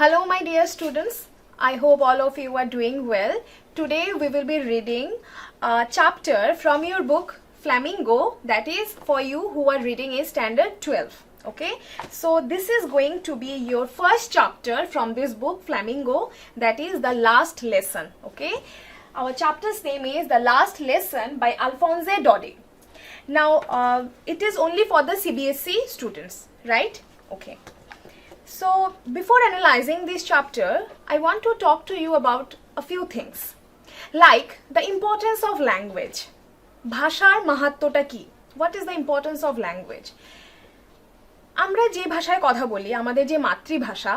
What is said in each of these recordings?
Hello my dear students, I hope all of you are doing well. Today we will be reading a chapter from your book Flamingo, that is for you who are reading a standard 12. Okay, so this is going to be your first chapter from this book Flamingo, that is the last lesson. Okay, our chapter's name is The Last Lesson by Alphonse Daudet. Now it is only for the CBSE students, right? Okay. So before analyzing this chapter, I want to talk to you about a few things, like the importance of language. ভাষার মাহাত্ম্যটা কি? What is the importance of language? আমরা যে ভাষায় কথা বলি, আমাদের যে মাতৃভাষা,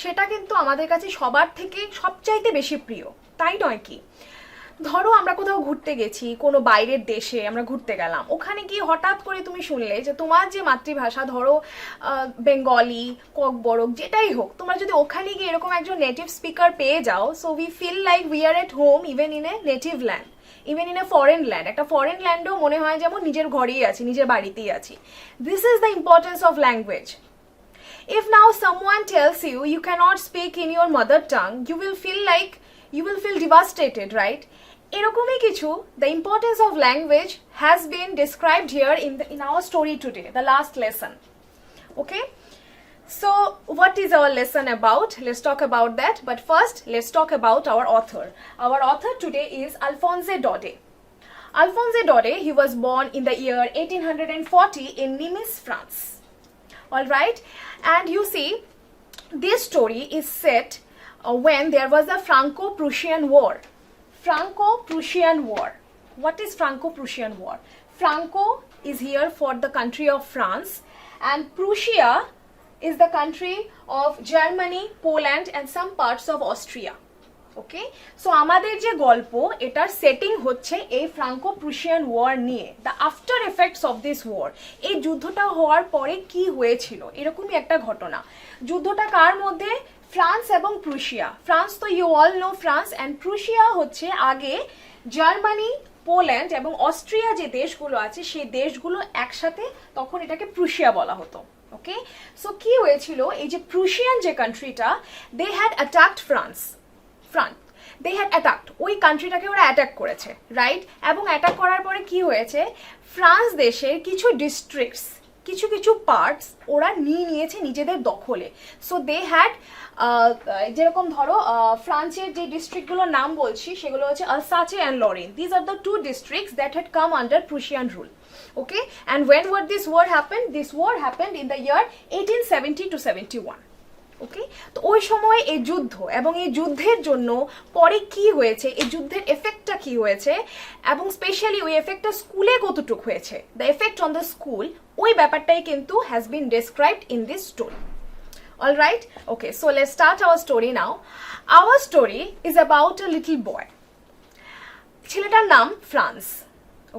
সেটা কিন্তু আমাদের কাছে সবার থেকে সবচাইতে বেশি প্রিয়, তাই নয় কি? ধরো আমরা কোথাও ঘুরতে গেছি, কোনো বাইরের দেশে আমরা ঘুরতে গেলাম, ওখানে গিয়ে হঠাৎ করে তুমি শুনলে যে তোমার যে মাতৃভাষা, ধরো বেঙ্গলি, ককবরক, যেটাই হোক, তোমরা যদি ওখানে গিয়ে এরকম একজন নেটিভ স্পিকার পেয়ে যাও, so we feel like we are at home even in a native land, even in a foreign land. একটা ফরেন ল্যান্ডেও মনে হয় যেমন নিজের ঘরেই আছি, নিজের বাড়িতেই আছি। This is the importance of language. If now someone tells you you cannot speak in your mother tongue, you will feel devastated, right? এরকমই কিছু, the importance of language has been described here in our story today, the last lesson. Okay, so what is our lesson about? Let's talk about that, but first let's talk about our author. Our author today is Alphonse Daudet. Alphonse Daudet, he was born in the year 1840 in Nimes, France. All right, and you see, this story is set when there was a Franco-Prussian War. Franco-Prussian War. What is Franco-Prussian War? Franco is here for the country of France, and Prussia is the country of Germany, Poland, and some parts of Austria. Okay, so আমাদের যে গল্প, এটার setting হচ্ছে এই Franco Prussian war নিয়ে, the after effects of this war. এই যুদ্ধটা হওয়ার পরে কি হয়েছিল, এরকমই একটা ঘটনা। যুদ্ধটা কার মধ্যে? ফ্রান্স এবং প্রুশিয়া। ফ্রান্স তো you all know France, and Prussia হচ্ছে আগে জার্মানি, পোল্যান্ড এবং অস্ট্রিয়া যে দেশগুলো আছে, সেই দেশগুলো একসাথে, তখন এটাকে প্রুশিয়া বলা হতো। ওকে, সো কি হয়েছিল, এই যে প্রুশিয়ান যে কান্ট্রিটা, they had attacked they had attacked, ওই কান্ট্রিটাকে ওরা অ্যাটাক করেছে, রাইট? এবং অ্যাটাক করার পরে কি হয়েছে, ফ্রান্স দেশের কিছু ডিস্ট্রিক্টস, কিছু কিছু পার্টস ওরা নিয়েছে নিজেদের দখলে। সো দে হ্যাড, যেরকম ধরো ফ্রান্সের যে ডিস্ট্রিক্টগুলোর নাম বলছি, সেগুলো হচ্ছে Alsace and Lorraine. These are the two districts that had come under Prussian rule. Okay, and when would this war happen? This war happened in the year 1870 to 71. ওকে, তো ওই সময় এই যুদ্ধ, এবং এই যুদ্ধের জন্য পরে কি হয়েছে, এই যুদ্ধের এফেক্টটা কি হয়েছে, এবং স্পেশালি ওই এফেক্টটা স্কুলে কতটুক হয়েছে, the effect on the school, ওই ব্যাপারটাই কিন্তু has been described in this story. All right, okay, so let's start our story now. Our story is about a little boy. ছেলেটার নাম ফ্রান্স।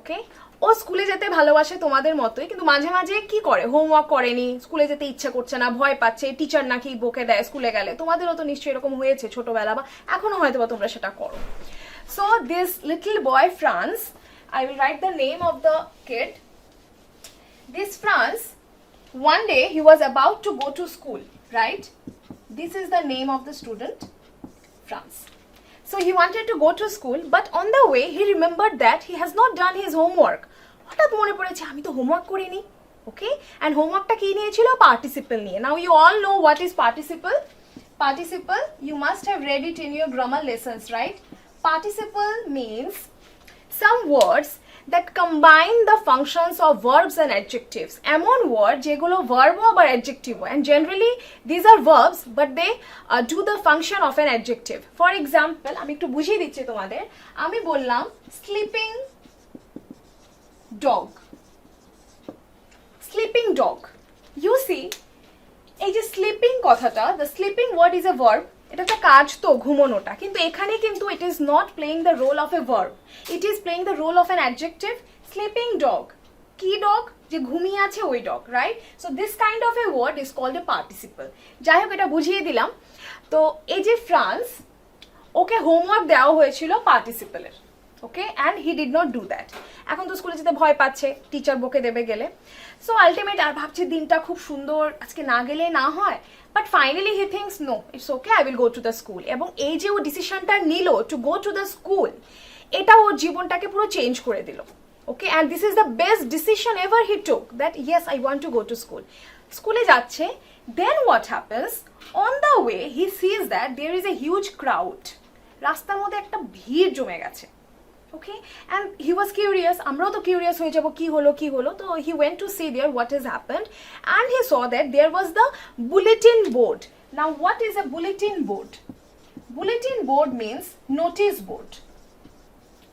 ওকে, ও স্কুলে যেতে ভালোবাসে তোমাদের মতোই, কিন্তু মাঝে মাঝে কি করে, হোমওয়ার্ক করেনি, স্কুলে যেতে ইচ্ছা করছে না, ভয় পাচ্ছে, টিচার নাকি বকে দেয় স্কুলে গেলে। তোমাদেরও তো নিশ্চয়ই এরকম হয়েছে ছোটবেলা, বা এখনো হয়তো বা তোমরা সেটা করো। So this little boy Franz, I will write the name of the kid. This Franz, one day he was about to go to school, right? This is the name of the student, France. So he wanted to go to school, but on the way he remembered that he has not done his homework. হঠাৎ মনে পড়েছে আমি তো homework করিনি। ওকে, and হোমওয়ার্কটা কি নিয়েছিল? Participle নিয়ে। Now you all know what is participle. Participle, you must have read it in your grammar lessons, right? Participle means some words that combine the functions of verbs and adjectives. এমন word যেগুলো verb আবার adjective, and generally these are verbs but they do the function of an adjective. For example, আমি একটু বুঝিয়ে দিচ্ছি তোমাদের। আমি বললাম sleeping dog, sleeping dog. You see, এই যে স্লিপিং কথাটা, the sleeping word is a verb, এটা একটা কাজ তো, ঘুমোনোটা, কিন্তু এখানে কিন্তু it is not playing the role of a verb, it is playing the role of an adjective. Sleeping dog, কি ডগ? যে ঘুমিয়ে আছে ওই dog, right? So this kind of a word is called a participle. যাই হোক, এটা বুঝিয়ে দিলাম। তো এই যে ফ্রান্স, ওকে হোমওয়ার্ক দেওয়া হয়েছিল পার্টিসিপলের। Okay, and he did not do that. এখন তো স্কুলে যেতে ভয় পাচ্ছে, টিচার বকে দেবে গেলে। সো আলটিমেট আর ভাবছে দিনটা খুব সুন্দর, আজকে না গেলে না হয়, but finally he thinks no it's okay, I will go to the school. এবং এই যে ও ডিসিশনটা নিল to go to the school, এটা ওর জীবনটাকে পুরো চেঞ্জ করে দিল। Okay, and this is the best decision ever he took, that yes I want to go to school. স্কুলে যাচ্ছে, then what happens, on the way he sees that there is a huge crowd. রাস্তার মধ্যে একটা ভিড় জমে গেছে। Okay, and he was curious, আমরাও তো কিউরিয়াস হয়ে যাব কি হলো। তো he went to see there what has happened, and he saw that there was the bulletin board. Now what is a bulletin board? Bulletin board means notice board.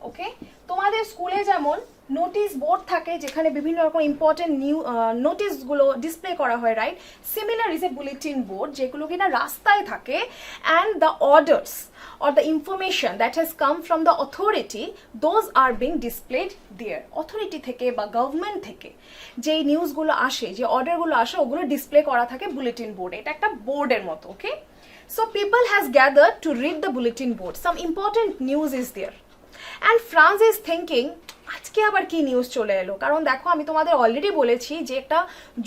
ওকে, তোমাদের স্কুলে যেমন নোটিশ বোর্ড থাকে যেখানে বিভিন্ন রকম ইম্পর্টেন্ট নোটিশগুলো ডিসপ্লে করা হয়, right? Similar is a bulletin board, যেগুলো কিনা রাস্তায় থাকে, and the orders or the information that has come from the authority, those are being displayed there. Authority থেকে বা গভর্নমেন্ট থেকে যে নিউজগুলো আসে, যে অর্ডারগুলো আসে, ওগুলো ডিসপ্লে করা থাকে বুলেটিন বোর্ডে। এটা একটা বোর্ডের মতো। Okay, so people has gathered to read the bulletin board, some important news is there, and Franz is thinking আজকে আবার কি নিউজ চলে এলো। কারণ দেখো, আমি তোমাদের অলরেডি বলেছি যে একটা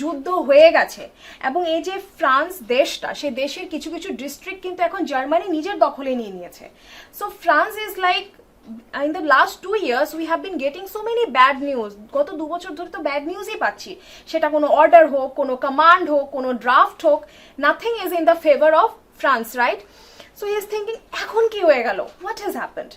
যুদ্ধ হয়ে গেছে, এবং এই যে ফ্রান্স দেশটা, সে দেশের কিছু কিছু ডিস্ট্রিক্ট কিন্তু এখন জার্মানি নিজের দখলে নিয়ে নিয়েছে। So France is like, in the last 2 years we have been getting so many bad news. গত 2 বছর ধরে তো ব্যাড নিউজই পাচ্ছি, সেটা কোনো অর্ডার হোক, কোনো কমান্ড হোক, কোনো ড্রাফট হোক, nothing is in the favour of Franz, right? So he is thinking এখন কি হয়ে গেল, হোয়াট হ্যাজ হ্যাপেন্ড?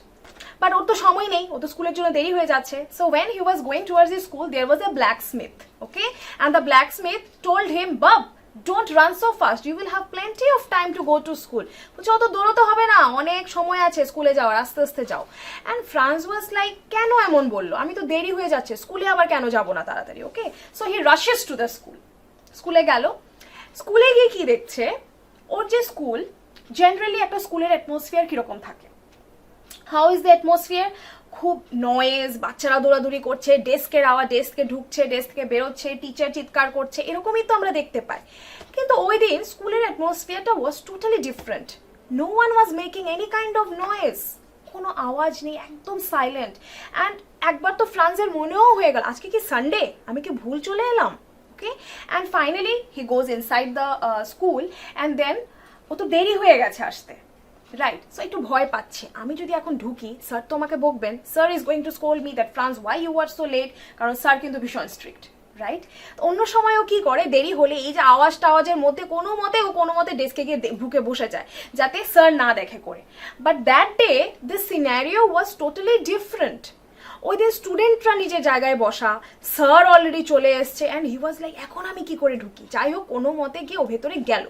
বাট ওর তো সময় নেই, ও তো স্কুলের জন্য দেরি হয়ে যাচ্ছে। So when he was going towards his school, there was a blacksmith. Okay, and the blacksmith told him, bub don't run so fast, you will have plenty of time to go to school. বলছে অত দৌড়তে হবে না, অনেক সময় আছে স্কুলে যাওয়ার, আস্তে আস্তে যাও। অ্যান্ড ফ্রান্স ওয়াজ লাইক, কেন এমন বললো, আমি তো দেরি হয়ে যাচ্ছে, স্কুলে আবার কেন যাবো না তাড়াতাড়ি? Okay, so he rushes to the school. স্কুলে গেল, স্কুলে গিয়ে কি দেখছে, ওর যে স্কুল, জেনারেলি একটা স্কুলের অ্যাটমসফিয়ার কিরকম থাকে? How is the atmosphere? খুব নয়েজ, বাচ্চারা দৌড়াদৌড়ি করছে, ডেস্কের আওয়াজ, ডেস্কে ঢুকছে, ডেস্ক থেকে বেরোচ্ছে, টিচার চিৎকার করছে, এরকমই তো আমরা দেখতে পাই। কিন্তু ওই দিন স্কুলের অ্যাটমসফিয়ারটা was totally different. No one was making any kind of noise, কোনো আওয়াজ নেই, একদম সাইলেন্ট। অ্যান্ড একবার তো ফ্রান্সের মনেও হয়ে গেল আজকে কি সানডে, আমি কি ভুল চলে এলাম? Okay, and finally he goes inside the school, and then ও তো দেরি হয়ে গেছে আসতে, রাইট? সো একটু ভয় পাচ্ছে, আমি যদি এখন ঢুকি স্যার তো আমাকে বকবেন, sir is going to scold me that Franz why you are so late, কারণ স্যার কিন্তু ভীষণ স্ট্রিক্ট, রাইট? অন্য সময়ও কি করে, দেরি হলে এই যে আওয়াজ টাওয়াজের মধ্যে কোনো মতে ডেস্কে গিয়ে ঢুকে বসে যায় যাতে স্যার না দেখে করে। But that day this scenario was totally different. ওই দিন স্টুডেন্টরা নিজের জায়গায় বসা, স্যার অলরেডি চলে এসছে, অ্যান্ড হি ওয়াজ লাইক এখন আমি কি করে ঢুকি? যাই হোক, কোনো মতে গিয়ে ও ভেতরে গেল।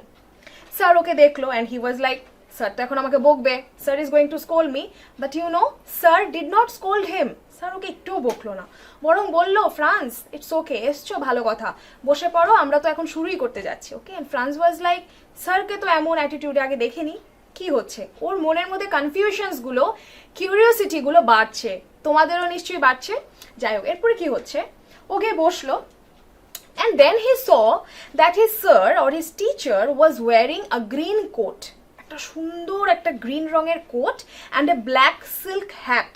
স্যার ওকে দেখলো, and he was like sir তো এখন আমাকে বকবে, sir is going to scold me. But you know, sir did not scold him. Sir ওকে একটুও বকলো না, বরং বললো, ফ্রান্স ইটস ওকে, এসছো ভালো কথা, বসে পড়ো, আমরা তো এখন শুরুই করতে যাচ্ছি। ওকে, অ্যান্ড ফ্রান্স ওয়াজ লাইক স্যারকে তো এমন অ্যাটিটিউডে আগে দেখিনি, কি হচ্ছে? ওর মনের মধ্যে কনফিউশনসগুলো, কিউরিওসিটিগুলো বাড়ছে, তোমাদেরও নিশ্চয়ই বাড়ছে। যাই হোক, এরপরে কি হচ্ছে, ওকে বসলো, and then he saw that his sir or his teacher was wearing a green coat, একটা সুন্দর একটা গ্রিন রঙের coat, and a black silk hat.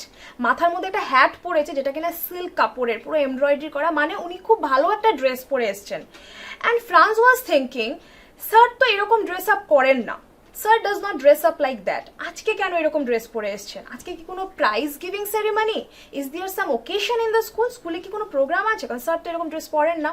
মাথার মধ্যে একটা হ্যাট পরেছে যেটা কিনা সিল্ক কাপড়ের, পুরো এমব্রয়ডারি করা, মানে উনি খুব ভালো একটা ড্রেস পরে এসছেন। And Franz was thinking, sir তো এরকম ড্রেস আপ করেন না, sir does not dress up like that, আজকে কেন এরকম ড্রেস পরে এসছেন? আজকে কি কোনো prize giving ceremony? Is there some occasion in the school? স্কুলে কি কোনো প্রোগ্রাম আছে? কারণ স্যার তো এরকম ড্রেস পরেন না।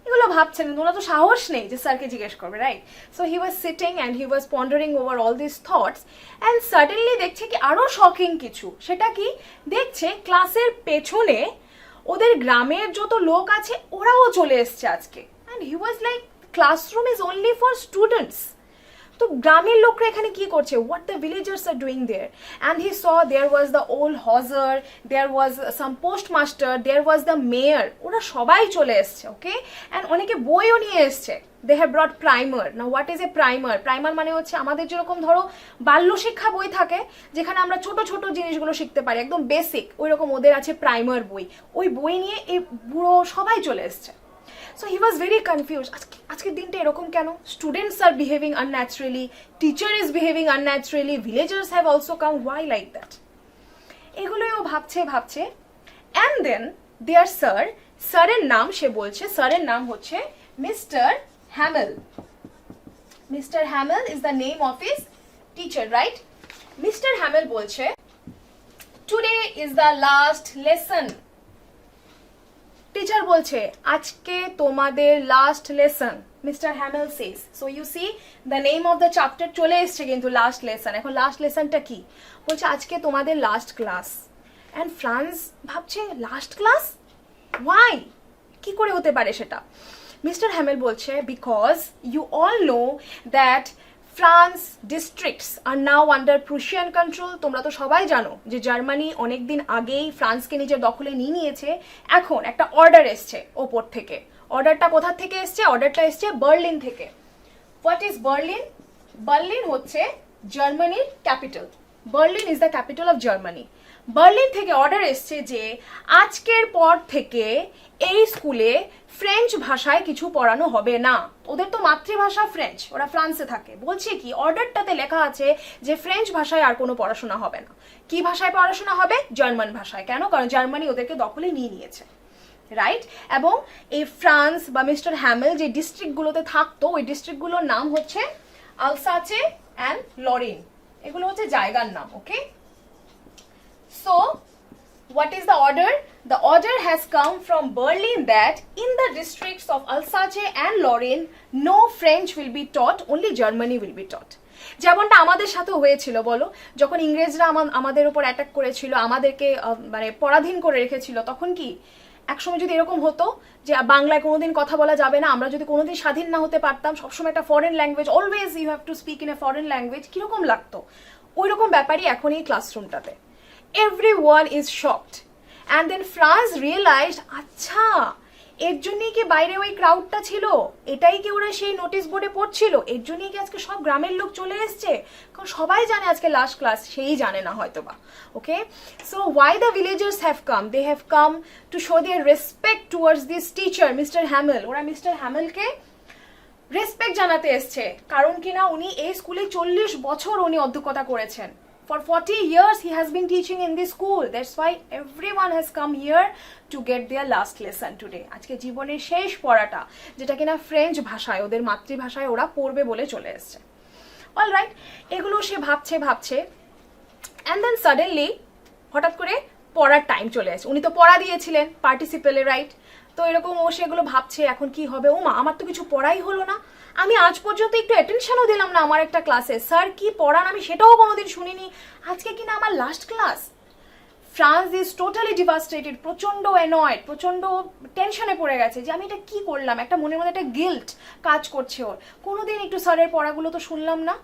এগুলো ভাবছেন, ওরা তো সাহস নেই যে স্যারকে জিজ্ঞেস করবে, right? So he was sitting and he was pondering over all this thoughts, and suddenly দেখছে কি আরো শকিং কিছু। সেটা কি দেখছে, ক্লাসের পেছনে ওদের গ্রামের যত লোক আছে ওরাও চলে এসছে আজকে। And he was like, classroom is only for students, তো গ্রামের লোকরা এখানে কি করছে? What the villagers are doing there? And he saw there was the old Hauser, there was some postmaster, there was the mayor, ওরা সবাই চলে এসছে। ওকে, অ্যান্ড অনেকে বইও নিয়ে এসছে, দে হ্যাভ ব্রট প্রাইমার। না, what is a primer? Primer মানে হচ্ছে আমাদের যেরকম ধরো বাল্য শিক্ষা বই থাকে যেখানে আমরা ছোট ছোট জিনিসগুলো শিখতে পারি, একদম বেসিক, ওই রকম ওদের আছে প্রাইমার বই। ওই বই নিয়ে এই বুড়ো সবাই চলে এসছে। So he was very confused. আজকের দিনটা এরকম কেন? Students are behaving unnaturally, teacher is behaving unnaturally, villagers have also come, why like that? এগুলোই ও ভাবছে ভাবছে অ্যান্ড দেন দেয়ার স্যারের নাম সে বলছে, স্যারের নাম হচ্ছে Mr Hamel. Mr Hamel is the name of his teacher, right? Mr Hamel বলছে today is the last lesson. Teacher বলছে আজকে তোমাদের last lesson, Mr Hamel says. So you see the name of the chapter চলে এসছে কিন্তু last lesson. এখন last লেসনটা কি? বলছে আজকে তোমাদের লাস্ট ক্লাস। অ্যান্ড ফ্রান্স ভাবছে লাস্ট ক্লাস, ওয়াই? কি করে হতে পারে সেটা? মিস্টার হ্যামেল বলছে because you all know that France districts are now under Prussian control. তোমরা তো সবাই জানো যে জার্মানি অনেকদিন আগেই ফ্রান্সকে নিজের দখলে নিয়ে নিয়েছে। এখন একটা অর্ডার এসছে ওপর থেকে। অর্ডারটা কোথা থেকে এসছে? অর্ডারটা এসছে বার্লিন থেকে। What is Berlin? বার্লিন হচ্ছে জার্মানির capital. Berlin is the capital of Germany. Berlin থেকে অর্ডার এসছে যে আজকের পর থেকে এই স্কুলে ফ্রেঞ্চ ভাষায় কিছু পড়ানো হবে না। ওদের তো মাতৃভাষা ফ্রেঞ্চ, ওরা ফ্রান্সে থাকে। বলছে কি, অর্ডারটাতে লেখা আছে যে ফ্রেঞ্চ ভাষায় আর কোনো পড়াশোনা হবে না। কি ভাষায় পড়াশোনা হবে? জার্মান ভাষায়। কেন? কারণ জার্মানি ওদেরকে দখলে নিয়ে নিয়েছে, রাইট? এবং এই ফ্রান্স বা মিস্টার হ্যামেল যে ডিস্ট্রিক্টগুলোতে থাকতো, ওই ডিস্ট্রিক্টগুলোর নাম হচ্ছে আলসাচে অ্যান্ড লরেন। এগুলো হচ্ছে জায়গার নাম, ওকে? So, what is the order? The order has come from Berlin that in the districts of Alsace and Lorraine, no French will be taught, only Germany will be taught. যেমনটা আমাদের সাথে হয়েছিল, বলো, যখন ইংরেজরা আমাদের উপর অ্যাটাক করেছিল, আমাদেরকে মানে পরাধীন করে রেখেছিল, তখন কি একসময় যদি এরকম হতো যে বাংলায় কোনোদিন কথা বলা যাবে না, আমরা যদি কোনোদিন স্বাধীন না হতে পারতাম, সবসময় একটা foreign language, always you have to speak in a foreign language, কিরকম লাগতো? ওই রকম ব্যাপারই এখন এই ক্লাসরুমটাতে। Everyone is shocked. And then France realized, আচ্ছা এর জন্যই কি বাইরে ওই ক্রাউডটা ছিল, এটাই কি ওরা সেই নোটিশ বোর্ডে পড়ছিল, এর জন্যই কি আজকে সব গ্রামের লোক চলে এসছে? কারণ সবাই জানে আজকে লাস্ট ক্লাস, সেই জানে না হয়তো বা। Okay, so why the villagers have come? They have come to show their respect towards this teacher Mr Hamel. ওরা মিস্টার হ্যামেলকে রেসপেক্ট জানাতে এসছে, কারণ কিনা উনি এই স্কুলে 40 বছর উনি অধ্যক্ষতা করেছেন। For 40 years he has been teaching in this school. That's why everyone has come here to get their last lesson today. আজকে জীবনের শেষ পড়াটা, যেটা কিনা ফ্রেঞ্চ ভাষায়, ওদের মাতৃভাষায় ওরা পড়বে বলে চলে এসছে। অল রাইট, এগুলো সে ভাবছে অ্যান্ড দেন সাডেনলি হঠাৎ করে পড়ার টাইম চলে আসে। উনি তো পড়া দিয়েছিলেন পার্টিসিপেলে, রাইট? তো এরকম ও সেগুলো ভাবছে এখন কি হবে। ও মা, আমার তো কিছু পড়াই হলো না, আমি আজ পর্যন্ত একটু অ্যাটেনশনও দিলাম না আমার একটা ক্লাসে, স্যার কি পড়ান আমি সেটাও কোনোদিন শুনিনি, আজকে কিনা আমার last class. France is totally devastated, প্রচন্ড অ্যানয়েড, প্রচন্ড টেনশনে পড়ে গেছে যে আমি এটা কি করলাম। একটা মনের মধ্যে একটা গিল্ট কাজ করছে ওর, কোনোদিন একটু স্যারের পড়াগুলো তো শুনলাম না।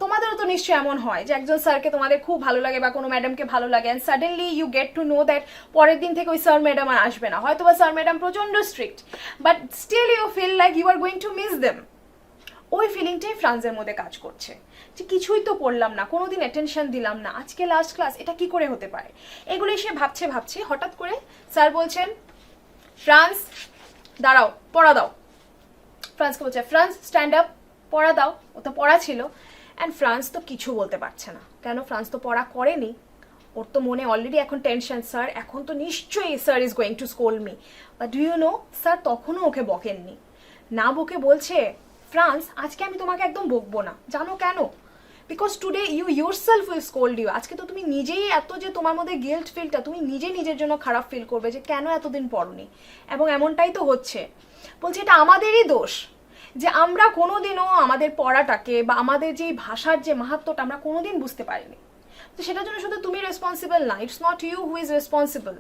তোমাদেরও তো নিশ্চয়ই এমন হয় যে একজন স্যারকে তোমাদের খুব ভালো লাগে বা কোনো ম্যাডামকে ভালো লাগে, and suddenly you get to know that পরের দিন থেকে ওই স্যার ম্যাডাম আর আসবে না, হয়তো বা স্যার ম্যাডাম প্রচন্ড strict, but still you feel like you are going to miss them. ওই ফিলিংটাই ফ্রান্সের মধ্যে কাজ করছে যে কিছুই তো পড়লাম না, কোনোদিন অ্যাটেনশন দিলাম না, আজকে লাস্ট ক্লাস, এটা কি করে হতে পারে? এগুলো সে ভাবছে হঠাৎ করে স্যার বলছেন ফ্রান্স দাঁড়াও, পড়া দাও। ফ্রান্সকে বলছে ফ্রান্স স্ট্যান্ড আপ, পড়া দাও। ও তো পড়া ছিল, অ্যান্ড ফ্রান্স তো কিছু বলতে পারছে না। কেন? ফ্রান্স তো পড়া করেনি, ওর তো মনে অলরেডি এখন টেনশন, স্যার এখন তো নিশ্চয়ই sir is going to scold me. But do you know, sir তখনও ওকে বকেননি, না বকে বলছে ফ্রান্স আজকে আমি তোমাকে একদম বকবো না। জানো কেন? Because today you yourself will scold you. আজকে তো তুমি নিজেই এত যে তোমার মধ্যে গিল্ট ফিলটা, তুমি নিজের জন্য খারাপ ফিল করবে যে কেন এতদিন পড়নি, এবং এমনটাই তো হচ্ছে। বলছে এটা আমাদেরই দোষ যে আমরা কোনোদিনও আমাদের পড়াটাকে বা আমাদের যে ভাষার যে মাহাত্ম্যটা আমরা কোনোদিন বুঝতে পারিনি। তো সেটার জন্য শুধু তুমি রেসপন্সিবল না, it's not you who is responsible,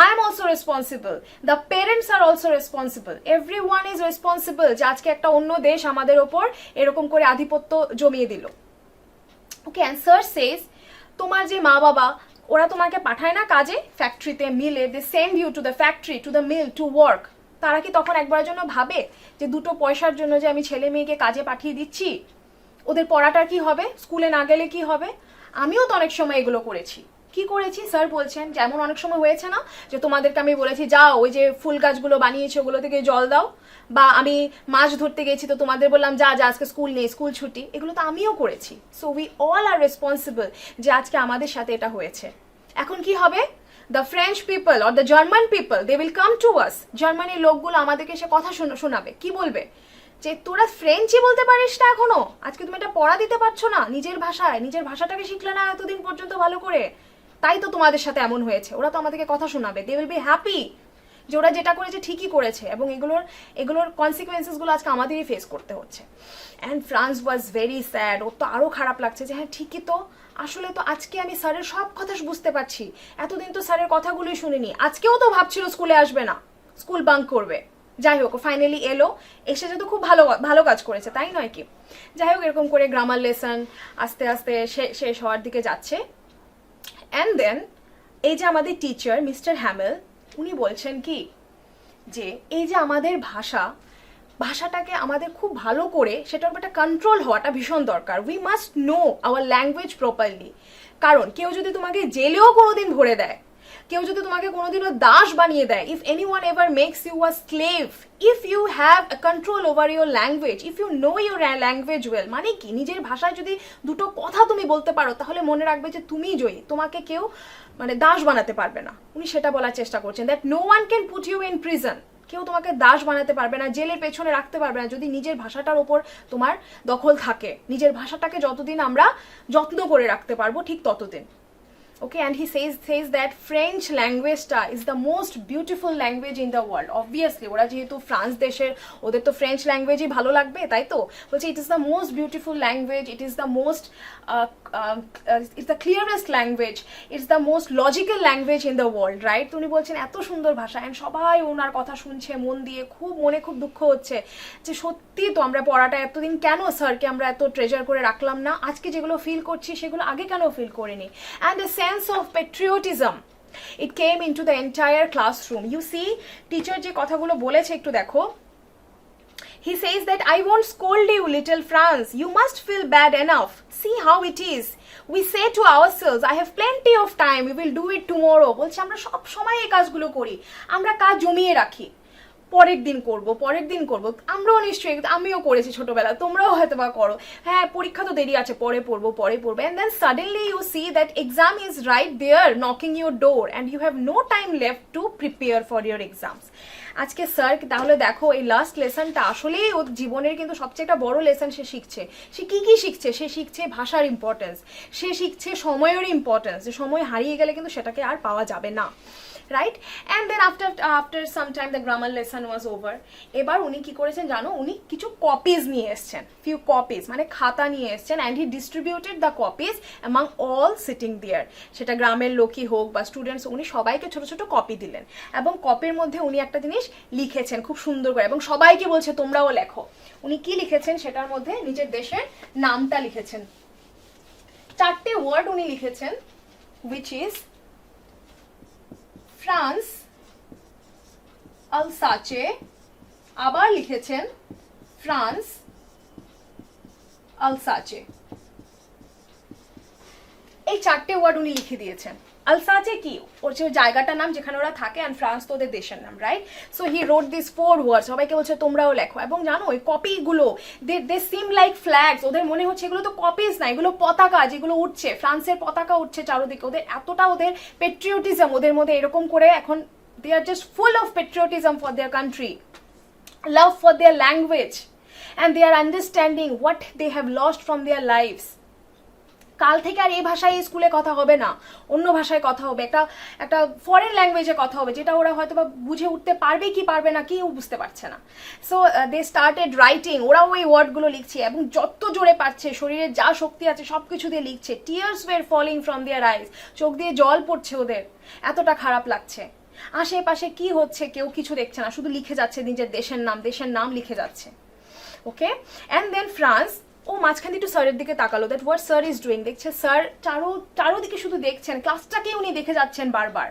I am also responsible, the parents are also responsible, everyone is responsible যে আজকে একটা অন্য দেশ আমাদের ওপর এরকম করে আধিপত্য জমিয়ে দিল। ওকে, অ্যান্ড স্যার সেজ তোমার যে মা বাবা ওরা তোমাকে পাঠায় না কাজে, ফ্যাক্টরিতে, মিলে, they send you to the factory, to the mill, to work. তারা কি তখন একবারের জন্য ভাবে যে দুটো পয়সার জন্য যে আমি ছেলে মেয়েকে কাজে পাঠিয়ে দিচ্ছি, ওদের পড়াটার কি হবে, স্কুলে না গেলে কি হবে? আমিও তো অনেক সময় এগুলো করেছি। কি করেছি? স্যার বলছেন যেমন অনেক সময় হয়েছে না যে তোমাদেরকে আমি বলেছি যাও ওই যে ফুল গাছগুলো বানিয়েছে ওগুলো থেকে জল দাও, বা আমি মাছ ধরতে গেছি তো তোমাদের বললাম যা আজকে স্কুল নেই, স্কুল ছুটি, এগুলো তো আমিও করেছি। So we all are responsible যে আজকে আমাদের সাথে এটা হয়েছে। এখন কি হবে? The French people or the German people they will come to us, জার্মানির লোকগুলো আমাদেরকে এসে কথা শোনাবে। কি বলবে? যে তোরা ফ্রেঞ্চই বলতে পারিস না এখনো, আজকে তুমি এটা পড়া দিতে পারছো না নিজের ভাষায়, নিজের ভাষাটাকে শিখলে না এতদিন পর্যন্ত ভালো করে, তাই তো তোমাদের সাথে এমন হয়েছে। ওরা তো আমাদেরকে কথা শোনাবে, দে উইল বি হ্যাপি যে ওরা যেটা করেছে ঠিকই করেছে, এবং এগুলোর কনসিকুয়েন্সেসগুলো আজকে আমাদেরই ফেস করতে হচ্ছে। And Franz was very sad, ওর তো আরও খারাপ লাগছে যে হ্যাঁ ঠিকই তো, আসলে তো আজকে আমি স্যারের সব কথা বুঝতে পারছি, এতদিন তো স্যারের কথাগুলোই শুনিনি, আজকেও তো ভাবছিল স্কুলে আসবে না, স্কুল বাঙ্ক করবে। যাই হোক ফাইনালি এলো, এসে যেহেতু খুব ভালো কাজ করেছে, তাই নয় কি? যাই হোক এরকম করে গ্রামার লেসন আস্তে আস্তে শেষ হওয়ার দিকে যাচ্ছে। অ্যান্ড দেন এই যে আমাদের টিচার মিস্টার হ্যামেল, উনি বলছেন কি যে এই যে আমাদের ভাষাটাকে আমাদের খুব ভালো করে সেটার উপর একটা কন্ট্রোল হওয়াটা ভীষণ দরকার। We must know our language properly. কারণ কেউ যদি তোমাকে জেলেও কোনোদিন ভরে দেয়, কেউ যদি তোমাকে কোনোদিনও দাস বানিয়ে দেয়, if anyone ever makes you a slave, if you have a control over your language, if you know your language well, মানে কি নিজের ভাষায় যদি দুটো কথা তুমি বলতে পারো, তাহলে মনে রাখবে যে তুমি জয়ী, তোমাকে কেউ মানে দাস বানাতে পারবে না। উনি সেটা বলার চেষ্টা করছেন, that no one can put you in prison, কেউ তোমাকে দাস বানাতে পারবে না, জেলের পেছনে রাখতে পারবে না, যদি নিজের ভাষাটার ওপর তোমার দখল থাকে। নিজের ভাষাটাকে যতদিন আমরা যত্ন করে রাখতে পারবো ঠিক ততদিন। Okay, and he says that French language is the most beautiful language in the world. Obviously ওরা যেহেতু ফ্রান্স দেশের, ওদের তো ফ্রেঞ্চ ল্যাঙ্গুয়েজই ভালো লাগবে, তাই তো বলছে it is the most beautiful language, it is the most it's the clearest language, it's the most logical language in the world, right? উনি বলছেন এত সুন্দর ভাষা, অ্যান্ড সবাই ওনার কথা শুনছে মন দিয়ে, মনে খুব দুঃখ হচ্ছে যে সত্যি তো আমরা পড়াটা এতদিন কেন স্যারকে আমরা এত ট্রেজার করে রাখলাম না, আজকে যেগুলো ফিল করছি সেগুলো আগে কেন ফিল করিনি। And the sense of patriotism, it came into the entire classroom. You see, teacher যে কথাগুলো বলেছে একটু দেখো। He says that I won't scold you, little Franz. You must feel bad enough. See how it is. We say to ourselves, I have plenty of time. We will do it tomorrow. বলছে আমরা সব সময় এই কাজগুলো করি, আমরা কাজ জমিয়ে রাখি, পরের দিন করব। আমরাও নিশ্চয়ই, আমিও করেছি ছোটবেলা, তোমরাও হয়তো বা করো, হ্যাঁ পরীক্ষা তো দেরি আছে, পরে পড়বো। And then suddenly you see that exam is right there knocking your door and you have no time left to prepare for your exams. আজকে স্যার তাহলে দেখো এই লাস্ট লেসনটা আসলেই ওর জীবনের কিন্তু সবচেয়ে একটা বড় লেসন সে শিখছে। সে কি শিখছে? সে শিখছে ভাষার ইম্পর্টেন্স, সে শিখছে সময়ের ইম্পর্টেন্স, যে সময় হারিয়ে গেলে কিন্তু সেটাকে আর পাওয়া যাবে না, right? And then after some time the grammar lesson was over. এবার উনি কি করেছেন জানো? উনি কিছু কপিজ নিয়ে এসছেন, ফিউ কপিজ মানে খাতা নিয়ে এসছেন, and he distributed the copies among all sitting there. সেটা গ্রামের লোকই হোক বা স্টুডেন্টস, উনি সবাইকে ছোট ছোট কপি দিলেন, এবং কপির মধ্যে উনি একটা জিনিস লিখেছেন খুব সুন্দর করে, এবং সবাইকে বলছে তোমরাও লেখো। উনি কি লিখেছেন? সেটার মধ্যে নিজের দেশের নামটা লিখেছেন, 4টে ওয়ার্ড উনি লিখেছেন, which is ফ্রান্স, আলসাচে, আবার লিখেছেন ফ্রান্স, আলসাচে। এই 4টে ওয়ার্ড উনি লিখে দিয়েছেন। আলসাচে কি? ওর যে জায়গাটার নাম যেখানে ওরা থাকে, অ্যান্ড ফ্রান্স তো ওদের দেশের নাম, রাইট? সো হি রোট দিস 4 ওয়ার্ডস, সবাইকে বলছে তোমরাও লেখো। এবং জানো ওই কপিগুলো দে সিম লাইক ফ্ল্যাগস, ওদের মনে হচ্ছে এগুলো তো কপিজ না, এগুলো পতাকা, যেগুলো উঠছে, ফ্রান্সের পতাকা উঠছে চারোদিকে। ওদের এতটা ওদের পেট্রিয়টিজম ওদের মধ্যে, এরকম করে এখন they are just full of patriotism for their country, love for their language, and they are understanding what they have lost from their lifes. কাল থেকে আর এই ভাষায় স্কুলে কথা হবে না, অন্য ভাষায় কথা হবে, একটা ফরেন ল্যাঙ্গুয়েজে কথা হবে, যেটা ওরা হয়তো বা বুঝে উঠতে পারবে কি পারবে না, কেউ বুঝতে পারছে না। সো দে স্টার্টেড রাইটিং, ওরাও ওই ওয়ার্ডগুলো লিখছে, এবং যত জোরে পাচ্ছে, শরীরে যা শক্তি আছে সব কিছু দিয়ে লিখছে। টিয়ার্স ওয়ের ফলিং ফ্রম দেয়ার আইজ, চোখ দিয়ে জল পড়ছে ওদের, এতটা খারাপ লাগছে। আশেপাশে কি হচ্ছে কেউ কিছু দেখছে না, শুধু লিখে যাচ্ছে নিজের দেশের নাম লিখে যাচ্ছে। ওকে, অ্যান্ড দেন ফ্রান্স, ও মাঝখান একটু স্যারের দিকে তাকালো, that what sir is doing. দেখছে স্যার চারোদিকে শুধু দেখছেন, ক্লাসটাকে উনি দেখে যাচ্ছেন বারবার,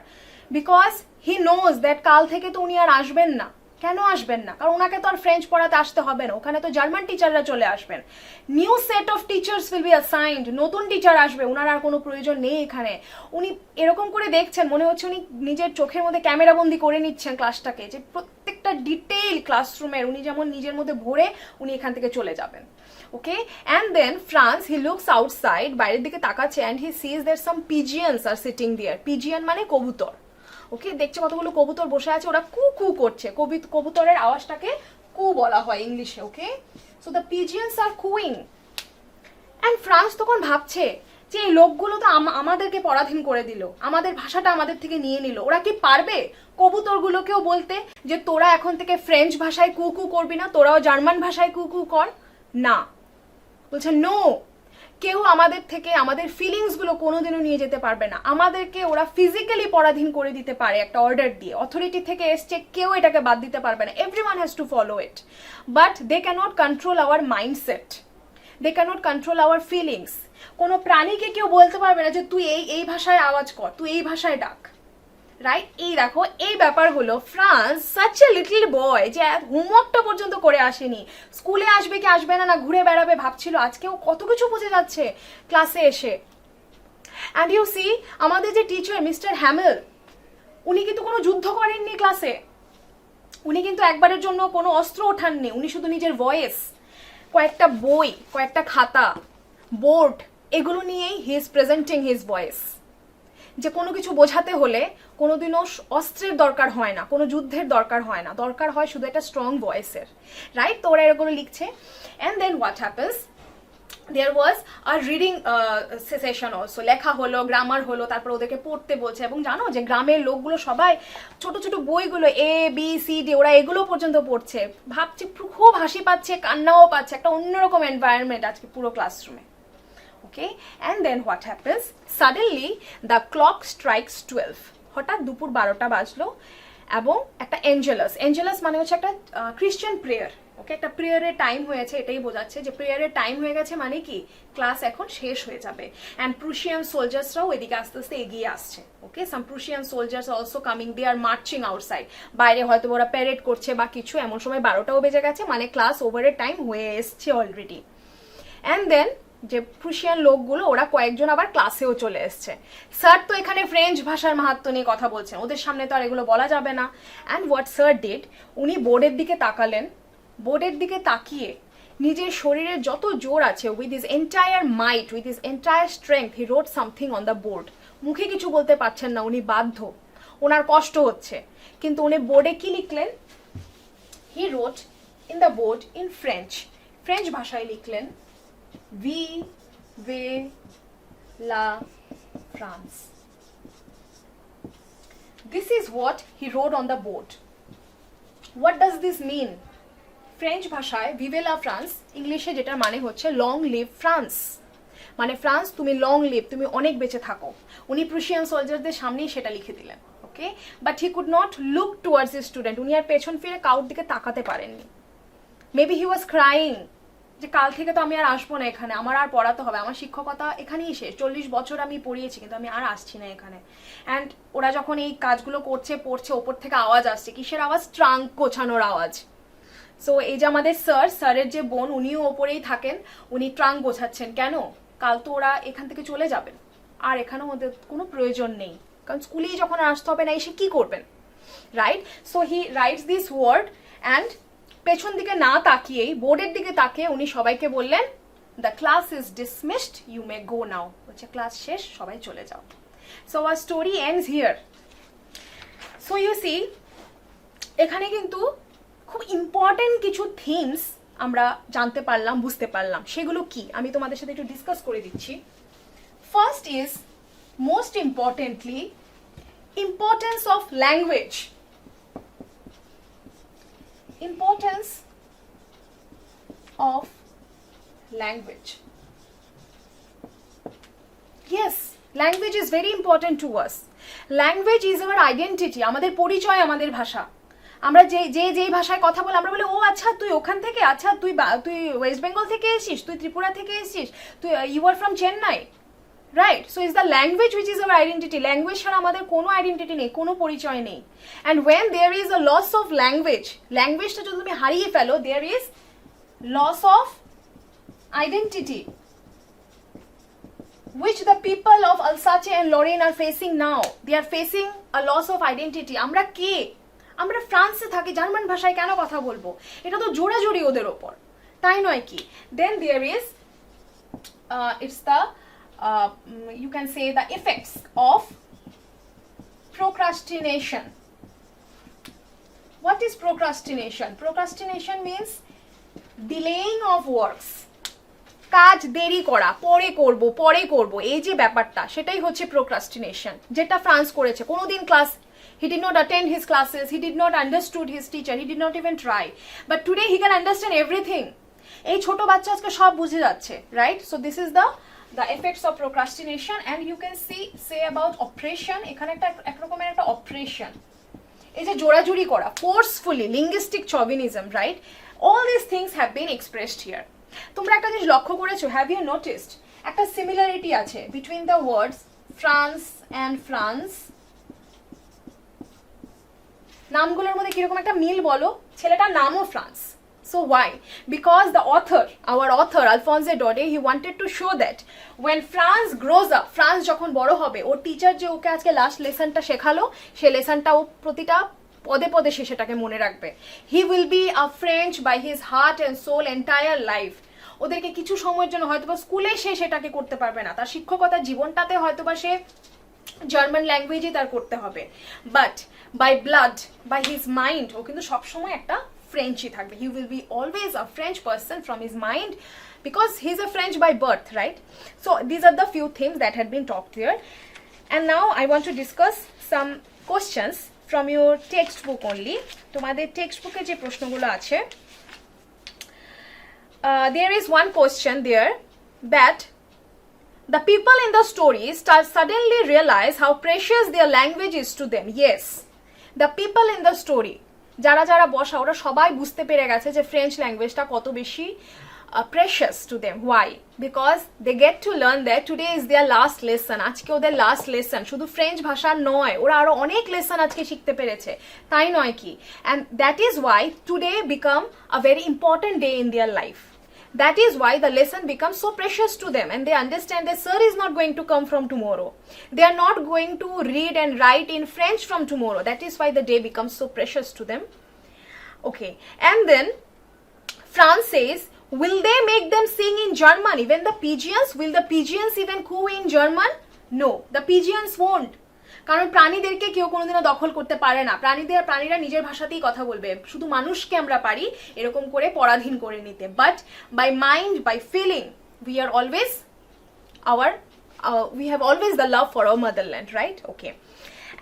বিকজ হি নোজ দ্যাট কাল থেকে তো উনি আর আসবেন না, কেন আসবেন না? কারণ ওনাকে তো আর ফ্রেঞ্চ পড়াতে আসতে হবে না, ওখানে তো জার্মান টিচাররা চলে আসবেন। New set of teachers will be assigned, নতুন টিচার আসবে, ওনার আর কোনো প্রয়োজন নেই এখানে। উনি এরকম করে দেখছেন, মনে হচ্ছে উনি নিজের চোখের মধ্যে ক্যামেরাবন্দি করে নিচ্ছেন ক্লাসটাকে, যে প্রত্যেকটা ডিটেইল ক্লাসরুমের উনি যেমন নিজের মধ্যে ভরে উনি এখান থেকে চলে যাবেন। Okay, and then Franz he looks outside, বাইরের দিকে তাকাচ্ছে, and he sees there some pigeons are sitting there. Pigeon মানে কবুতর। ওকে, দেখছে কতগুলো কবুতর বসে আছে, ওরা কু কু করছে। কবুতরের আওয়াজটাকে কু বলা হয় ইংলিশে। Okay, so the pigeons are cooing. And Franz তখন ভাবছে যে এই লোকগুলো তো আমাদেরকে পরাধীন করে দিল, আমাদের ভাষাটা আমাদের থেকে নিয়ে নিল। ওরা কি পারবে কবুতরগুলোকেও বলতে যে তোরা এখন থেকে ফ্রেঞ্চ ভাষায় কু কু করবি না, তোরাও জার্মান ভাষায় কু কু কর? না, বলছে নো, কেউ আমাদের থেকে আমাদের ফিলিংসগুলো কোনোদিনও নিয়ে যেতে পারবে না। আমাদেরকে ওরা ফিজিক্যালি পরাধীন করে দিতে পারে একটা অর্ডার দিয়ে, অথরিটি থেকে এসছে, কেউ এটাকে বাদ দিতে পারবে না। Everyone has to follow it, but they cannot control our mindset, they cannot control our feelings. কোনো প্রাণীকে কেউ বলতে পারবে না যে তুই এই ভাষায় আওয়াজ কর, তুই এই ভাষায় ডাক। রাইট, এই দেখো এই ব্যাপারগুলো France such a little boy, যে হোমওয়ার্কটা পর্যন্ত করে আসেনি, স্কুলে আসবে কি আসবে না, না ঘুরে বেড়াবে ভাবছিল, আজকেও কত কিছু বুঝে যাচ্ছে ক্লাসে এসে। অ্যান্ড ইউ সি, আমাদের যে টিচার মিস্টার হ্যামেল, উনি কিন্তু কোনো যুদ্ধ করেননি ক্লাসে, উনি কিন্তু একবারের জন্য কোনো অস্ত্র ওঠাননি, উনি শুধু নিজের ভয়েস, কয়েকটা বই, কয়েকটা খাতা, বোর্ড, এগুলো নিয়েই he is presenting his voice. যে কোনো কিছু বোঝাতে হলে কোনোদিনও অস্ত্রের দরকার হয় না, কোনো যুদ্ধের দরকার হয় না, দরকার হয় শুধু একটা স্ট্রং ভয়েসের। রাইট, তো ওরা এগুলো লিখছে। And then what happens, there was a reading session also, লেখা হলো, গ্রামার হলো, তারপর ওদেরকে পড়তে বলছে। এবং জানো যে গ্রামের লোকগুলো সবাই ছোট ছোট বইগুলো ABCD ওরা এগুলো পর্যন্ত পড়ছে। ভাবছে, খুব হাসি পাচ্ছে, কান্নাও পাচ্ছে, একটা অন্যরকম এনভায়রনমেন্ট আজকে পুরো ক্লাসরুমে। Okay, and then what happens, suddenly the clock strikes 12, হঠাৎ দুপুর 12টা বাজলো, এবং একটা এঞ্জেলাস মানে হচ্ছে একটা ক্রিশ্চিয়ান প্রেয়ার। ওকে, একটা প্রেয়ারের টাইম হয়েছে, এটাই বোঝাচ্ছে যে প্রেয়ারের টাইম হয়ে গেছে, মানে কি ক্লাস এখন শেষ হয়ে যাবে। অ্যান্ড প্রুশিয়ান সোলজার্সরাও এদিকে আস্তে আস্তে এগিয়ে আসছে। ওকে, সাম প্রুশিয়ান সোলজার্স অলসো কামিং, দে আর মার্চিং আউটসাইড, বাইরে হয়তো ওরা প্যারেড করছে বা কিছু। এমন সময় 12টাও বেজে গেছে, মানে ক্লাস ওভারের টাইম হয়ে এসছে অলরেডি। অ্যান্ড দেন যে প্রুশিয়ান লোকগুলো ওরা কয়েকজন আবার ক্লাসেও চলে এসছে। স্যার তো এখানে ফ্রেঞ্চ ভাষার মাহাত্ম্য নিয়ে কথা বলছেন, ওদের সামনে তো আর এগুলো বলা যাবে না। অ্যান্ড হোয়াট স্যার ডিড, উনি বোর্ডের দিকে তাকালেন, বোর্ডের দিকে তাকিয়ে নিজের শরীরের যত জোর আছে, with his entire might, with his entire strength, he wrote something on the board. মুখে কিছু বলতে পারছেন না, উনি বাধ্য, ওনার কষ্ট হচ্ছে, কিন্তু উনি বোর্ডে কি লিখলেন? He wrote in the board in French ভাষায় লিখলেন, Vive la France. This is what he wrote on the board. What does this mean? French ভাষায় Vive la France, ইংলিশে যেটা মানে হচ্ছে লং লিভ ফ্রান্স, মানে ফ্রান্স তুমি লং লিভ, তুমি অনেক বেঁচে থাকো। উনি প্রুশিয়ান সোলজারদের সামনেই সেটা লিখে দিলেন। Okay, but he could not look towards his student, উনি আর পেছন ফিরে কারোর দিকে তাকাতে পারেননি। মেবি হি ওয়াজ ক্রাইং, যে কাল থেকে তো আমি আর আসবো না এখানে, আমার আর পড়াতে হবে, আমার শিক্ষকতা এখানেই শেষ, 40 বছর আমি পড়িয়েছি, কিন্তু আমি আর আসছি না এখানে। অ্যান্ড ওরা যখন এই কাজগুলো করছে, পড়ছে, ওপর থেকে আওয়াজ আসছে, কিসের আওয়াজ? ট্রাঙ্ক গোছানোর আওয়াজ। সো এই যে আমাদের স্যারের যে বোন, উনিও ওপরেই থাকেন, উনি ট্রাঙ্ক গোছাচ্ছেন। কেন? কাল তো ওরা এখান থেকে চলে যাবেন, আর এখানেও ওদের কোনো প্রয়োজন নেই, কারণ স্কুলেই যখন আসতে হবে না, এসে কি করবেন? Right, so he writes this word, and পেছন দিকে না তাকিয়েই বোর্ডের দিকে তাকিয়ে উনি সবাইকে বললেন, the class is dismissed, you may go now. বলছে ক্লাস শেষ, সবাই চলে যাও। So our story ends here. So you see, এখানে কিন্তু খুব ইম্পর্টেন্ট কিছু থিমস আমরা জানতে পারলাম, বুঝতে পারলাম। সেগুলো কি আমি তোমাদের সাথে একটু ডিসকাস করে দিচ্ছি। First is, most importantly, importance of language. Importance of language. Yes, language is very important to us. Language is our identity, আমাদের পরিচয়, আমাদের ভাষা। আমরা যেই ভাষায় কথা বলি, আমরা বলি ও আচ্ছা তুই ওখান থেকে, আচ্ছা তুই ওয়েস্ট বেঙ্গল থেকে এসেছিস, তুই ত্রিপুরা থেকে এসেছিস, তুই you are from Chennai. Right? So is the language which is our identity. Language ছাড়া আমাদের কোনো আইডেন্টিটি নেই, কোনো পরিচয় নেই। And when there is a loss of language, ল্যাঙ্গুয়েজটা যদি তুমি হারিয়ে ফেলো, there is loss of identity, which the people of Alsace and Lorraine are facing now. They are facing a loss of identity. আমরা কে? আমরা ফ্রান্সে থাকি, জার্মান ভাষায় কেন কথা বলবো? এটা তো জোরাজুরি ওদের ওপর, তাই নয় কি? Then there is it's the you can say the effects of procrastination. What is procrastination? Procrastination means delaying of works. কাজ দেরি করা, পরে করব, এই যে ব্যাপারটা, সেটাই হচ্ছে প্রোক্রাস্টিনেশন, যেটা ফ্রান্স করেছে। কোনোদিন class, he did not attend his classes, he did not understood his teacher, he did not even try, but today he can understand everything. এই ছোট বাচ্চা আজকে সব বুঝে যাচ্ছে, right? So this is the effects of procrastination. And you can say about oppression. এখানে এক রকমের একটা অপারেশন, এই যে জোরাজুরি করা, forcefully, linguistic chauvinism, right? all these things have been expressed here. তোমরা একটা জিনিস লক্ষ্য করেছো, হ্যাভ ইউ নোটিসড একটা সিমিলারিটি আছে between the words Franz and Franz? নামগুলোর মধ্যে কিরকম একটা মিল বলো? ছেলেটার নামও Franz. So why? Because the author, our author Alphonse Daudet, he wanted to show that when France grows up, France যখন বড় হবে, ওর টিচার যে ওকে আজকে লাস্ট লেসনটা শেখালো, সেই লেসনটা ও প্রতিটা পদে পদে সে সেটাকে মনে রাখবে। He will be a French by his heart and soul entire life. ওদেরকে কিছু সময়ের জন্য হয়তোবা স্কুলে সে সেটাকে করতে পারবে না, তার শিক্ষকতার জীবনটাতে হয়তোবা সে জার্মান ল্যাঙ্গুয়েজই তার করতে হবে, but by blood, by his mind, ও কিন্তু সবসময় একটা ফ্রেঞ্চই থাকবে। He will be always a French person from his mind, because he's a French by birth, right? So these are the few things that had been talked here. And now I want to discuss some questions from your textbook only. তোমাদের টেক্সটবুকে যে প্রশ্নগুলো আছে, there is one question there that the people in the story suddenly realize how precious their language is to them. Yes, the people in the story, যারা যারা বসা, ওরা সবাই বুঝতে পেরে গেছে যে ফ্রেঞ্চ ল্যাঙ্গুয়েজটা কত বেশি precious to them. Why? Because they get to learn that today is their last lesson. আজকে ওদের লাস্ট লেসন, শুধু ফ্রেঞ্চ ভাষা নয়, ওরা আরো অনেক লেসন আজকে শিখতে পেরেছে, তাই নয় কি? And that is why today become a very important day in their life. That is why the lesson becomes so precious to them, and they understand that sir is not going to come from tomorrow. They are not going to read and write in French from tomorrow. That is why the day becomes so precious to them. Okay, and then France says, will they make them sing in German? Even the pigeons? Will the pigeons even coo in German? No, the pigeons won't. কারণ প্রাণীদেরকে কেউ কোনোদিনও দখল করতে পারে না, প্রাণীরা নিজের ভাষাতেই কথা বলবে। শুধু মানুষকে আমরা পারি এরকম করে পরাধীন করে নিতে, but by mind, by feeling, we have always the love for our motherland, right? Okay.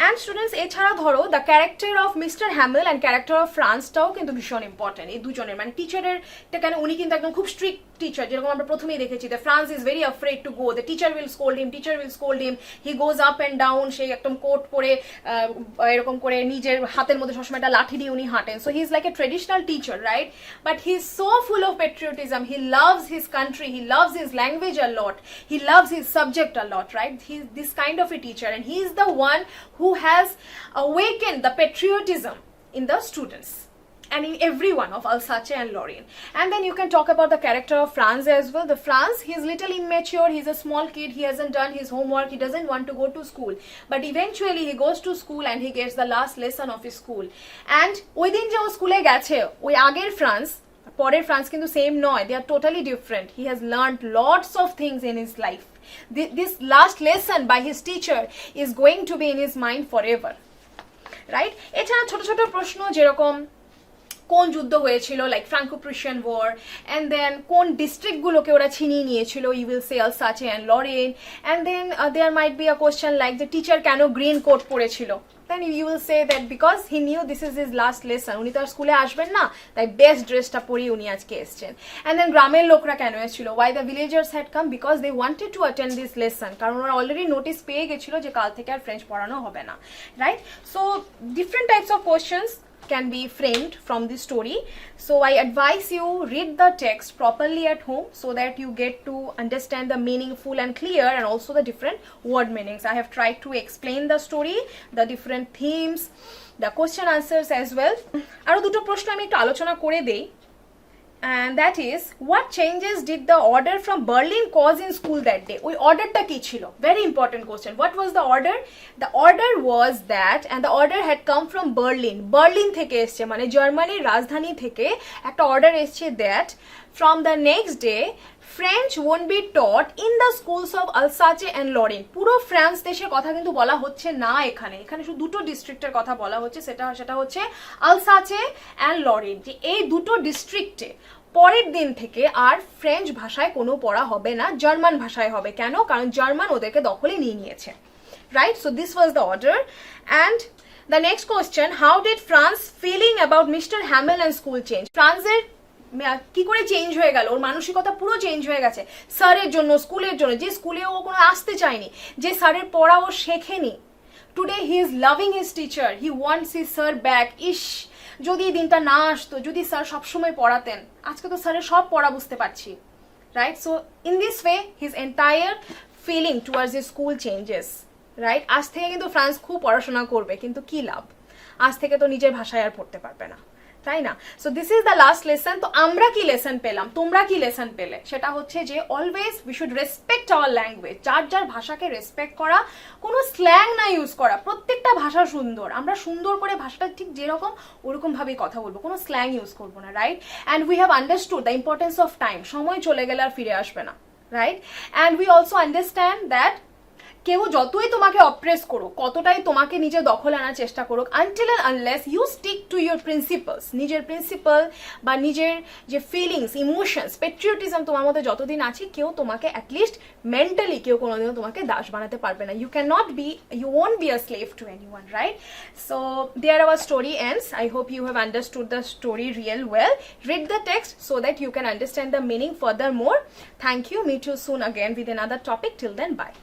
And students, এছাড়া ধরো the character of mister Hamel and character of ফ্রান্সটাও কিন্তু ভীষণ ইম্পর্টেন্ট। এই দুজনের, মানে টিচারের কেন, উনি কিন্তু একদম খুব স্ট্রিক্ট টিচার, যেরকম আমরা প্রথমেই দেখেছি, the Franz is very afraid to go, the teacher will scold him, he goes up and down, সেই একদম কোট পরে এরকম করে নিজের হাতের মধ্যে সবসময় একটা লাঠি দিয়ে উনি হাঁটেন। So he is like a traditional teacher, right? But he is so full of patriotism, he loves his country, he loves his language a lot, he loves his subject a lot, right? He is this kind of a teacher, and he is the one who has awakened the patriotism in the students and in everyone of Alsace and Lorraine. And then you can talk about the character of Franz as well. The Franz, he's little immature, he's a small kid, he hasn't done his homework, he doesn't want to go to school, but eventually he goes to school and he gets the last lesson of his school. And ওই দিন যে ও স্কুলে গেছে, ওই আগের France, পরের France কিন্তু same নয়, they are totally different. He has learned lots of things in his life. This last lesson by his teacher is going to be in his mind forever, right? এছাড়া ছোট ছোট প্রশ্ন, যেরকম কোন যুদ্ধ হয়েছিল, like Franco Prussian war, and then কোন ডিস্ট্রিক্টগুলোকে ওরা ছিনিয়ে নিয়েছিল, you will say Alsace and Lorraine, and then there might be a question like যে টিচার কেন গ্রিন কোট পরেছিল, then you will say that because he knew this is his last lesson, উনি তো আর স্কুলে আসবেন না, তাই বেস্ট ড্রেসটা পরেই উনি আজকে এসছেন। অ্যান্ড দেন গ্রামের লোকরা কেন এসেছিল, why the villagers had come, because they wanted to attend this lesson, কারণ ওরা অলরেডি নোটিস পেয়ে গেছিল যে কাল থেকে আর ফ্রেঞ্চ পড়ানো হবে না, right? So different types of questions can be framed from the story. So I advise you read the text properly at home so that you get to understand the meaningful and clear and also the different word meanings. I have tried to explain the story, the different themes, the question answers as well. আরো দুটো প্রশ্ন আমি একটু আলোচনা করে দেই, and that is what changes did the order from Berlin cause in school that day? ওই অর্ডারটা কি ছিল? Very important question. What was the order? The order was that, and the order had come from Berlin. Berlin থেকে এসছে, মানে জার্মানির রাজধানী থেকে একটা অর্ডার এসছে that from the next day French won't be taught in the schools of Alsace and Lorraine. পুরো France দেশের কথা কিন্তু বলা হচ্ছে না এখানে, এখানে শুধু দুটো ডিস্ট্রিক্টের কথা বলা হচ্ছে, সেটা হচ্ছে আলসাচে অ্যান্ড লরেন, যে এই দুটো ডিস্ট্রিক্টে পরের দিন থেকে আর ফ্রেঞ্চ ভাষায় কোনো পড়া হবে না, জার্মান ভাষায় হবে। কেন? কারণ জার্মান ওদেরকে দখলে নিয়ে নিয়েছে, right? So this was the order. And the next question, how did Franz feeling about mister Hamel and school change? ফ্রান্সের কি করে চেঞ্জ হয়ে গেল, ওর মানসিকতা পুরো চেঞ্জ হয়ে গেছে স্যারের জন্য, স্কুলের জন্য, যে স্কুলে ও কোনো আসতে চায়নি, যে স্যারের পড়া ও শেখেনি। Today he is loving his teacher, he wants his sir back. ইস, যদি এই দিনটা না আসতো, যদি স্যার সবসময় পড়াতেন, আজকে তো স্যারের সব পড়া বুঝতে পারছি, right? So in this way his entire feeling towards his school changes, right? আজ থেকে কিন্তু ফ্রান্স খুব পড়াশোনা করবে, কিন্তু কি লাভ, আজ থেকে তো নিজের ভাষায় আর পড়তে পারবে না, তাই না? So this is the last lesson. তো আমরা কি লেসন পেলাম, তোমরা কি লেসন পেলে? সেটা হচ্ছে যে always we should respect our language, যার যার ভাষাকে রেসপেক্ট করা, কোনো স্ল্যাং না ইউজ করা। প্রত্যেকটা ভাষা সুন্দর, আমরা সুন্দর করে ভাষাটা ঠিক যেরকম ওরকম ভাবেই কথা বলবো, কোনো স্ল্যাং ইউজ করবো না, right? And we have understood the importance of time, সময় চলে গেলে আর ফিরে আসবে না, right? And we also understand that কেউ যতই তোমাকে অপ্রেস করুক, কতটাই তোমাকে নিজের দখল আনার চেষ্টা করুক, until and unless you stick to your principles, নিজের প্রিন্সিপাল বা নিজের যে ফিলিংস, ইমোশনস, পেট্রিয়টিজম তোমার মধ্যে যতদিন আছে, কেউ তোমাকে অ্যাটলিস্ট মেন্টালি কেউ কোনোদিনও তোমাকে দাস বানাতে পারবে না। You can not be, you won't be a slave to anyone, right? So there our story ends. I hope you have understood the story real well. Read the text so that you can understand the meaning furthermore. Thank you. Meet you soon again with another topic. Till then, bye.